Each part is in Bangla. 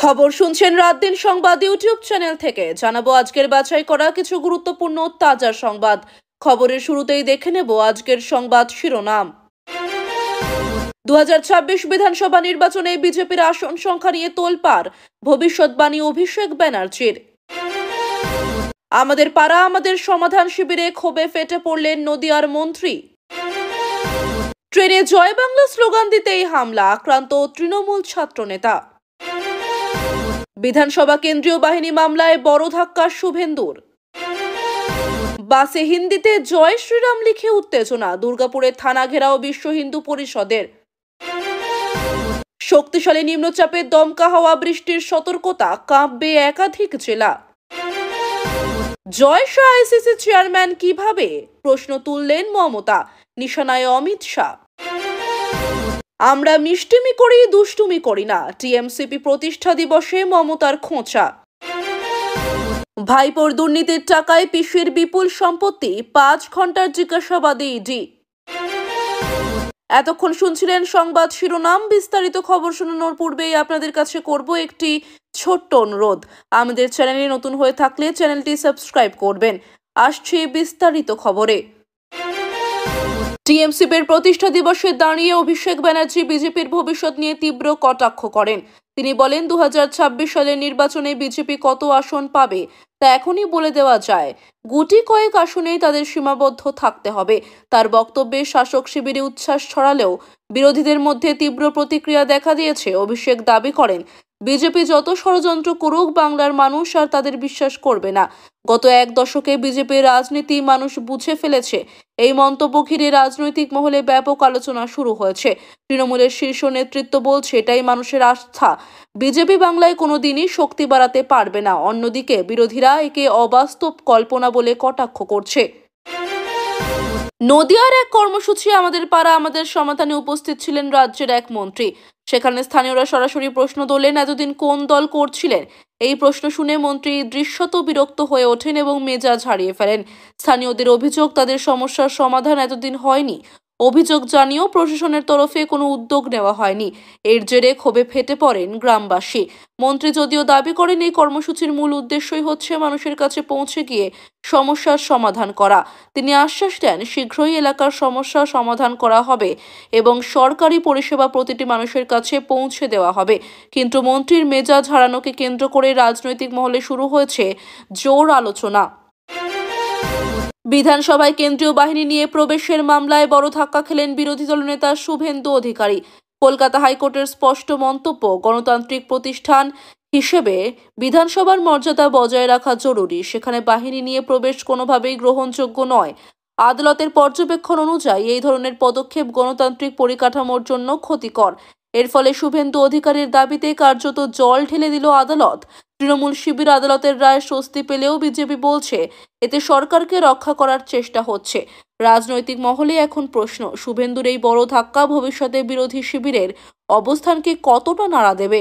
খবর শুনছেন রাত দিন সংবাদ ইউটিউব চ্যানেল থেকে। জানাবো আজকের বাছাই করা কিছু গুরুত্বপূর্ণ তাজা সংবাদ। খবরের শুরুতেই দেখে নেব আজকের সংবাদ শিরোনাম। 2026 বিধানসভা নির্বাচনে বিজেপির আসন সংখ্যা নিয়ে তোলপাড়, ভবিষ্যৎবাণী অভিষেক ব্যানার্জির। আমাদের পাড়া আমাদের সমাধান শিবিরে ক্ষোভে ফেটে পড়লেন নদিয়ার মন্ত্রী। ট্রেনে জয় বাংলা স্লোগান দিতেই হামলা, আক্রান্ত তৃণমূল ছাত্রনেতা। বিধানসভা কেন্দ্রীয় বাহিনী মামলায় বড় ধাক্কা শুভেন্দুর। বাসে হিন্দিতে জয় শ্রীরাম লিখে উত্তেজনা, দুর্গাপুরে থানা ঘেরাও বিশ্ব হিন্দু পরিষদের। শক্তিশালী নিম্নচাপের দমকা হাওয়া, বৃষ্টির সতর্কতা, কাঁপবে একাধিক জেলা। জয় শাহ আইসিসি চেয়ারম্যান কিভাবে, প্রশ্ন তুললেন মমতা, নিশানায় অমিত শাহ। আমরা মিষ্টিমি করি, দুষ্টুমি করি না, টিএমসিপি প্রতিষ্ঠা দিবসে মমতার খোঁচা। ভাইপোর দুর্নীতির টাকায় পিসির বিপুল সম্পত্তি, 5 ঘন্টার জিজ্ঞাসাবাদে ইডি। এতক্ষণ শুনছিলেন সংবাদ শিরোনাম। বিস্তারিত খবর শোনানোর পূর্বেই আপনাদের কাছে করব একটি ছোট্ট অনুরোধ। আমাদের চ্যানেলে নতুন হয়ে থাকলে চ্যানেলটি সাবস্ক্রাইব করবেন। আসছে বিস্তারিত খবরে। টিএমসিপির প্রতিষ্ঠা দিবসে দাঁড়িয়ে অভিষেক ব্যানার্জি বিজেপির ভবিষ্যৎ নিয়ে তীব্র কটাক্ষ করেন। তিনি বলেন, 2026 সালের নির্বাচনে বিজেপি কত আসন পাবে তা এখনই বলে দেওয়া যায়। গুটি কয়েক আসনেই তাদের সীমাবদ্ধ থাকতে হবে। তার বক্তব্যে শাসক শিবিরে উচ্ছ্বাস ছড়ালেও বিরোধীদের মধ্যে তীব্র প্রতিক্রিয়া দেখা দিয়েছে। অভিষেক দাবি করেন, বিজেপি যত ষড়যন্ত্র করুক বাংলার মানুষ আর তাদের বিশ্বাস করবে না। গত 1 দশকে বিজেপির রাজনীতি মানুষ বুঝে ফেলেছে। এই মন্তব্য ঘিরে রাজনৈতিক মহলে ব্যাপক আলোচনা শুরু হয়েছে। তৃণমূলের শীর্ষ নেতৃত্ব বলছে এটাই মানুষের আস্থা। বিজেপি বাংলায় কোনোদিনই শক্তি বাড়াতে পারবে না। অন্যদিকে বিরোধীরা একে অবাস্তব কল্পনা বলে কটাক্ষ করছে। নদিয়ার এক কর্মসূচি আমাদের পাড়া আমাদের সমাধানে উপস্থিত ছিলেন রাজ্যের এক মন্ত্রী। সেখানে স্থানীয়রা সরাসরি প্রশ্ন তোলেন, এতদিন কোন দল করছিলেন? এই প্রশ্ন শুনে মন্ত্রী দৃশ্যত বিরক্ত হয়ে ওঠেন এবং মেজাজ হারিয়ে ফেলেন। স্থানীয়দের অভিযোগ, তাদের সমস্যার সমাধান এতদিন হয়নি। অভিযোগ জানিয়েও প্রশাসনের তরফে কোনো উদ্যোগ নেওয়া হয়নি। এর জেরে ক্ষোভে ফেটে পড়েন গ্রামবাসী। মন্ত্রী যদিও দাবি করেন এই কর্মসূচির মূল উদ্দেশ্যই হচ্ছে মানুষের কাছে পৌঁছে গিয়ে সমস্যার সমাধান করা। তিনি আশ্বাস দেন, শীঘ্রই এলাকার সমস্যা সমাধান করা হবে এবং সরকারি পরিষেবা প্রতিটি মানুষের কাছে পৌঁছে দেওয়া হবে। কিন্তু মন্ত্রীর মেজাজ হারানোকে কেন্দ্র করে রাজনৈতিক মহলে শুরু হয়েছে জোর আলোচনা। বিধানসভায় কেন্দ্রীয় বাহিনী নিয়ে প্রবেশের মামলায় বড় ধাক্কা খেলেন বিরোধী দলনেতা শুভেন্দু অধিকারী। কলকাতা হাইকোর্টের স্পষ্ট মন্তব্য, গণতান্ত্রিক প্রতিষ্ঠান হিসেবে বিধানসভার মর্যাদা বজায় রাখা জরুরি। সেখানে বাহিনী নিয়ে প্রবেশ কোনোভাবেই গ্রহণযোগ্য নয়। আদালতের পর্যবেক্ষণ অনুযায়ী এই ধরনের পদক্ষেপ গণতান্ত্রিক পরিকাঠামোর জন্য ক্ষতিকর। এর ফলে শুভেন্দু অধিকারীর দাবিতে কার্যত জল ঢেলে দিল আদালত। তৃণমূল শিবির আদালতের রায় স্বস্তি পেলেও বিজেপি বলছে এতে সরকারকে রক্ষা করার চেষ্টা হচ্ছে। রাজনৈতিক মহলে এখন প্রশ্ন, শুভেন্দুর এই বড় ধাক্কা ভবিষ্যতে বিরোধী শিবিরের অবস্থানকে কতটা নাড়া দেবে।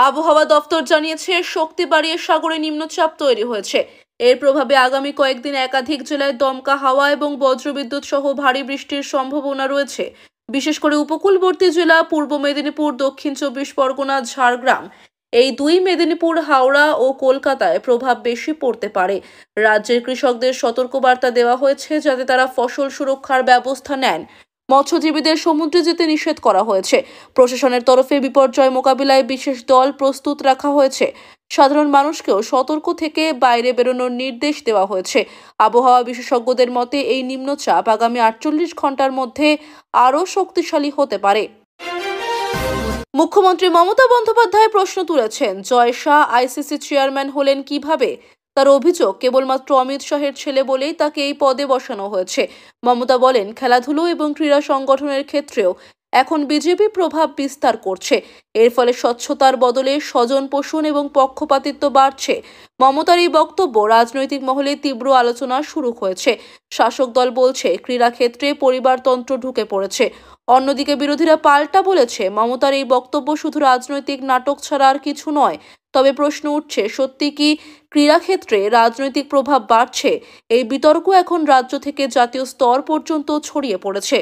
আবহাওয়া দপ্তর জানিয়েছে, শক্তি বাড়িয়ে সাগরে নিম্নচাপ তৈরি হয়েছে। এর প্রভাবে আগামী কয়েকদিন একাধিক জেলায় দমকা হাওয়া এবং বজ্রবিদ্যুৎ সহ ভারী বৃষ্টির সম্ভাবনা রয়েছে। বিশেষ করে উপকূলবর্তী জেলা পূর্ব মেদিনীপুর, দক্ষিণ 24 পরগনা, ঝাড়গ্রাম, এই 2 মেদিনীপুর, হাওড়া ও কলকাতায় প্রভাব বেশি পড়তে পারে। রাজ্যের কৃষকদের সতর্কবার্তা দেওয়া হয়েছে যাতে তারা ফসল সুরক্ষার ব্যবস্থা নেন। মৎস্যজীবীদের সমুদ্রে যেতে নিষেধ করা হয়েছে। প্রশাসনের তরফে বিপর্যয় মোকাবিলায় বিশেষ দল প্রস্তুত রাখা হয়েছে। সাধারণ মানুষকেও সতর্ক থেকে বাইরে বেরোনোর নির্দেশ দেওয়া হয়েছে। আবহাওয়া বিশেষজ্ঞদের মতে এই নিম্নচাপ আগামী 48 ঘন্টার মধ্যে আরও শক্তিশালী হতে পারে। মুখ্যমন্ত্রী মমতা বন্দ্যোপাধ্যায় প্রশ্ন তুলেছেন, জয় শাহ আইসিসি চেয়ারম্যান হলেন কিভাবে? তার অভিযোগ, কেবলমাত্র অমিত শাহের ছেলে বলেই তাকে এই পদে বসানো হয়েছে। মমতা বলেন, খেলাধুলো এবং ক্রীড়া সংগঠনের ক্ষেত্রেও এখন বিজেপি প্রভাব বিস্তার করছে। এর ফলে স্বচ্ছতার বদলে স্বজন পোষণ এবং পক্ষপাতিত্ব বাড়ছে। মমতার এই বক্তব্য রাজনৈতিক মহলে তীব্র আলোচনা শুরু হয়েছে। শাসক দল বলছে ক্রীড়া ক্ষেত্রে পরিবারতন্ত্র ঢুকে পড়েছে। অন্যদিকে বিরোধীরা পাল্টা বলেছে, মমতার এই বক্তব্য শুধু রাজনৈতিক নাটক ছাড়া আর কিছু নয়। তবে প্রশ্ন উঠছে, সত্যি কি ক্রীড়াক্ষেত্রে রাজনৈতিক প্রভাব বাড়ছে? এই বিতর্ক এখন রাজ্য থেকে জাতীয় স্তর পর্যন্ত ছড়িয়ে পড়েছে।